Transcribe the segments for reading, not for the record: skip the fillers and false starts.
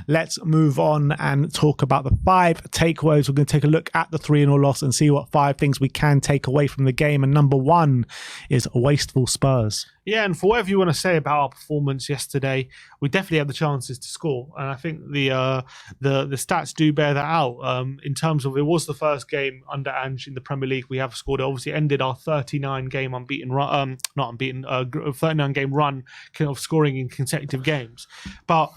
let's move on and talk about the 5 takeaways. We're going to take a look at the 3-0 loss and see what 5 things we can take away from the game. And number 1 is Wasteful Spurs. Yeah, and for whatever you want to say about our performance yesterday, we definitely had the chances to score, and I think the stats do bear that out. In terms of, it was the first game under Ange in the Premier League we have scored. It obviously ended our 39-game unbeaten run, 39-game run of scoring in consecutive games, but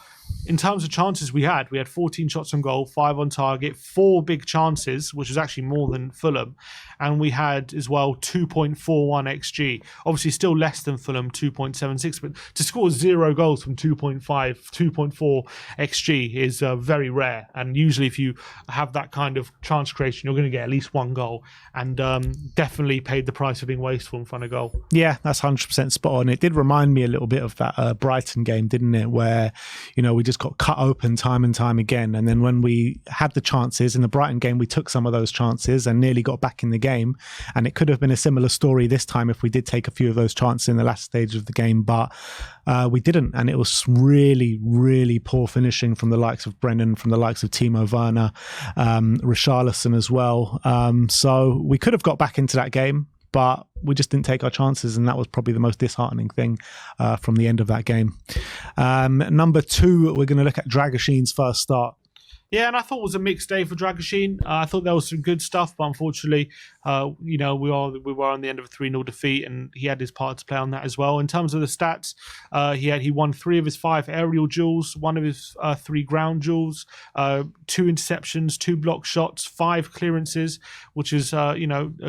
in terms of chances we had 14 shots on goal, 5 on target, 4 big chances, which was actually more than Fulham. And we had as well 2.41 XG. Obviously still less than Fulham, 2.76, but to score 0 goals from 2.4 XG is very rare. And usually if you have that kind of chance creation, you're going to get at least 1 goal. And definitely paid the price of being wasteful in front of goal. Yeah, that's 100% spot on. It did remind me a little bit of that Brighton game, didn't it? Where, we just got cut open time and time again. And then when we had the chances in the Brighton game, we took some of those chances and nearly got back in the game. And it could have been a similar story this time if we did take a few of those chances in the last stage of the game, but we didn't. And it was really, really poor finishing from the likes of Brennan, from the likes of Timo Werner, Richarlison as well. So we could have got back into that game, but we just didn't take our chances, and that was probably the most disheartening thing from the end of that game. Number 2, we're going to look at Dragusin's first start. Yeah, and I thought it was a mixed day for Dragusin. I thought there was some good stuff, but unfortunately, we were on the end of a 3-0 defeat, and he had his part to play on that as well. In terms of the stats, he won 3 of his 5 aerial duels, 1 of his 3 ground duels, 2 interceptions, 2 block shots, 5 clearances, which is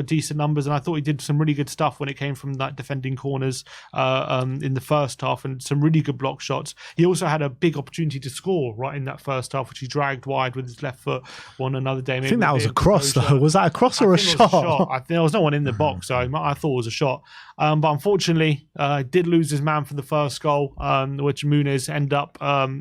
decent numbers. And I thought he did some really good stuff when it came from that defending corners in the first half, and some really good block shots. He also had a big opportunity to score right in that first half, which he dragged wide with his left foot on another day. I think that was a cross, though. Was that a cross or a shot? I think there was no one in the box, so I thought it was a shot. But unfortunately, did lose his man for the first goal, which Muniz ended up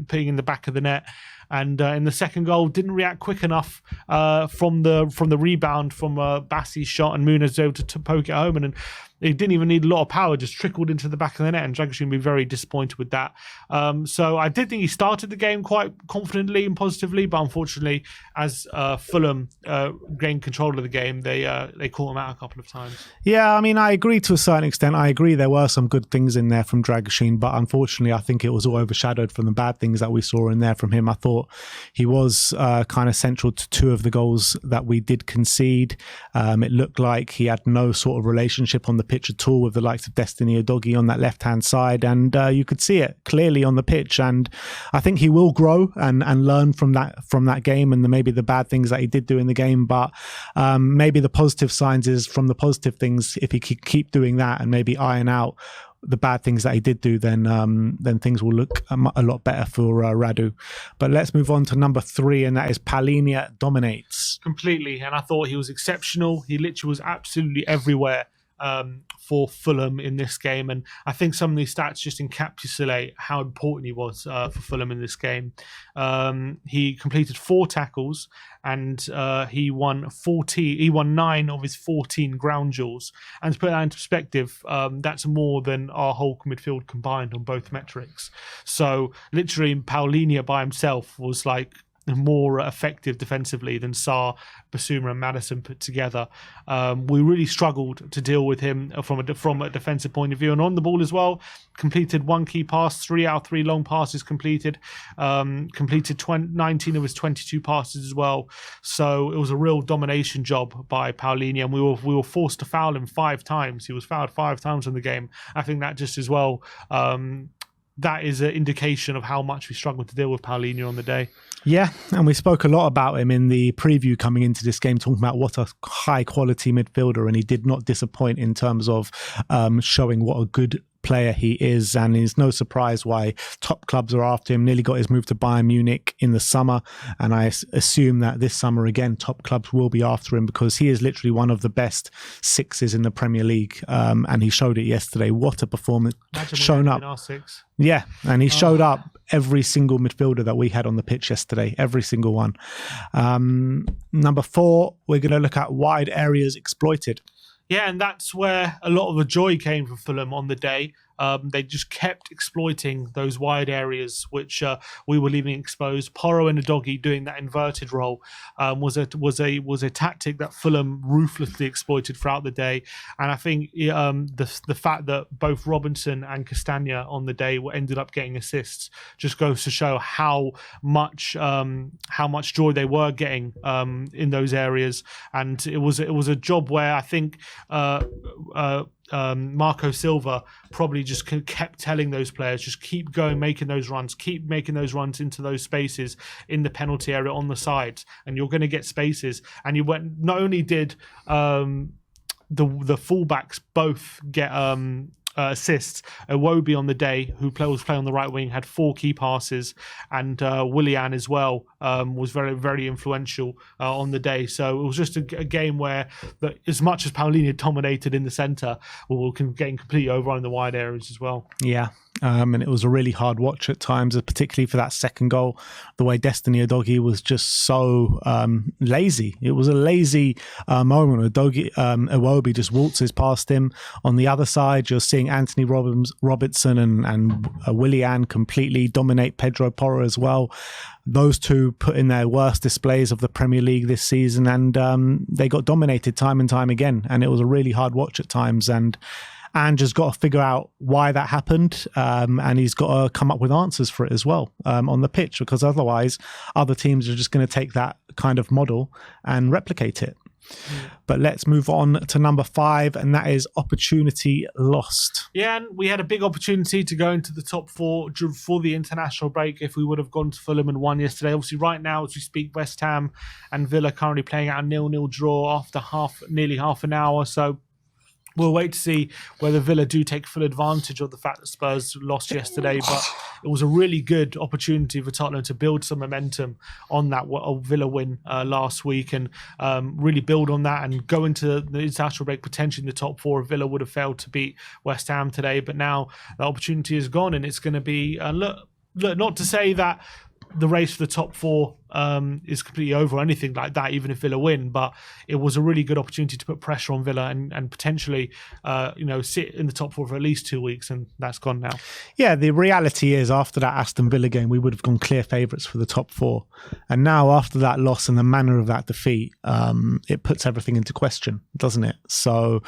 putting in the back of the net. And in the second goal, didn't react quick enough from the rebound from Bassi's shot, and Muniz was able to poke it home. And it didn't even need a lot of power, just trickled into the back of the net, and Dragusin will be very disappointed with that. So I did think he started the game quite confidently and positively, but unfortunately, as Fulham gained control of the game, they caught him out a couple of times. Yeah, I mean, I agree to a certain extent. I agree there were some good things in there from Dragusin, but unfortunately, I think it was all overshadowed from the bad things that we saw in there from him. I thought he was kind of central to 2 of the goals that we did concede. It looked like he had no sort of relationship on the pitch at all with the likes of Destiny Udogie on that left-hand side, and you could see it clearly on the pitch. And I think he will grow and learn from that game, and maybe the bad things that he did do in the game. But maybe the positive signs is from the positive things. If he could keep doing that and maybe iron out the bad things that he did do, then things will look a lot better for Radu. But let's move on to number 3, and that is Palhinha dominates completely. And I thought he was exceptional. He literally was absolutely everywhere for Fulham in this game, and I think some of these stats just encapsulate how important he was for Fulham in this game. He completed 4 tackles, and he won 9 of his 14 ground duels. And to put that into perspective, that's more than our whole midfield combined on both metrics. So literally, Palhinha by himself was like more effective defensively than Sarr, Basuma and Maddison put together. We really struggled to deal with him from a defensive point of view, and on the ball as well. Completed 1 key pass, 3 out of 3 long passes completed. Completed 19 of his 22 passes as well. So it was a real domination job by Palhinha, and we were forced to foul him 5 times. He was fouled 5 times in the game. I think that just as well. That is an indication of how much we struggled to deal with Palhinha on the day. Yeah, and we spoke a lot about him in the preview coming into this game, talking about what a high-quality midfielder, and he did not disappoint in terms of showing what a good player he is, and it's no surprise why top clubs are after him. Nearly got his move to Bayern Munich in the summer, and I assume that this summer again top clubs will be after him, because he is literally one of the best 6s in the Premier League, and he showed it yesterday. What a performance. Shown up. Yeah, and he showed up every single midfielder that we had on the pitch yesterday, every single one. Number 4, we're going to look at wide areas exploited. Yeah, and that's where a lot of the joy came from Fulham on the day. they just kept exploiting those wide areas which we were leaving exposed. Porro and Udogie doing that inverted role was a tactic that Fulham ruthlessly exploited throughout the day. And I think the fact that both Robinson and Castagna on the day ended up getting assists just goes to show how much joy they were getting in those areas. And it was a job where I think Marco Silva probably just kept telling those players, just keep going, making those runs into those spaces in the penalty area on the sides, and you're going to get spaces. And you went, not only did the fullbacks both get assists. Iwobi on the day, who was playing on the right wing, had 4 key passes, and Willian as well was very, very influential on the day. So it was just a game where, as much as Palhinha dominated in the centre, we can getting completely overrun in the wide areas as well. Yeah. And it was a really hard watch at times, particularly for that second goal. The way Destiny Udogie was just so lazy. It was a lazy moment. Iwobi just waltzes past him. On the other side, you're seeing Anthony Robertson and Willian completely dominate Pedro Porro as well. Those two put in their worst displays of the Premier League this season, and they got dominated time and time again. And it was a really hard watch at times. And Ange's got to figure out why that happened, and he's got to come up with answers for it as well on the pitch, because otherwise other teams are just going to take that kind of model and replicate it. But let's move on to number 5, and that is opportunity lost. Yeah, and we had a big opportunity to go into the top 4 for the international break if we would have gone to Fulham and won yesterday. Obviously, right now, as we speak, West Ham and Villa currently playing out a 0-0 draw after nearly half an hour. So we'll wait to see whether Villa do take full advantage of the fact that Spurs lost yesterday. But it was a really good opportunity for Tottenham to build some momentum on that Villa win last week, and really build on that and go into the international break potentially in the top 4 if Villa would have failed to beat West Ham today. But now the opportunity is gone, and it's going to be, look, not to say that the race for the top 4 is completely over or anything like that, even if Villa win, but it was a really good opportunity to put pressure on Villa and potentially sit in the top 4 for at least 2 weeks, and that's gone now. Yeah, the reality is, after that Aston Villa game, we would have gone clear favourites for the top 4, and now after that loss and the manner of that defeat, it puts everything into question, doesn't it? So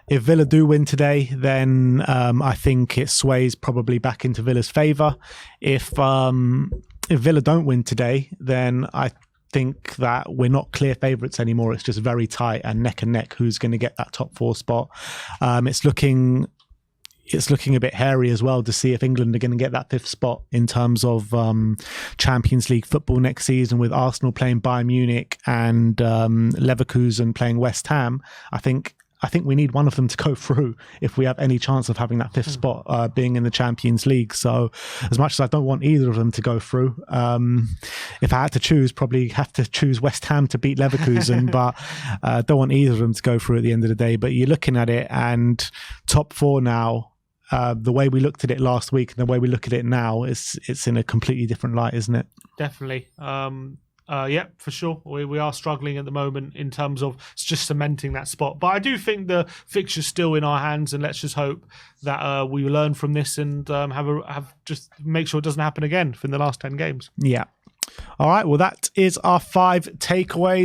if Villa do win today, then I think it sways probably back into Villa's favour. If Villa don't win today, then I think that we're not clear favourites anymore. It's just very tight and neck who's going to get that top 4 spot. It's looking a bit hairy as well to see if England are going to get that 5th spot in terms of Champions League football next season, with Arsenal playing Bayern Munich and Leverkusen playing West Ham. I think we need one of them to go through if we have any chance of having that 5th spot being in the Champions League. So as much as I don't want either of them to go through, if I had to choose, probably have to choose West Ham to beat Leverkusen, but don't want either of them to go through at the end of the day. But you're looking at it, and top 4 now, the way we looked at it last week and the way we look at it now, it's in a completely different light, isn't it? Definitely. Yeah, for sure. We are struggling at the moment in terms of just cementing that spot. But I do think the fixture's still in our hands, and let's just hope that we learn from this and have just make sure it doesn't happen again in the last 10 games. Yeah. All right. Well, that is our 5 takeaways.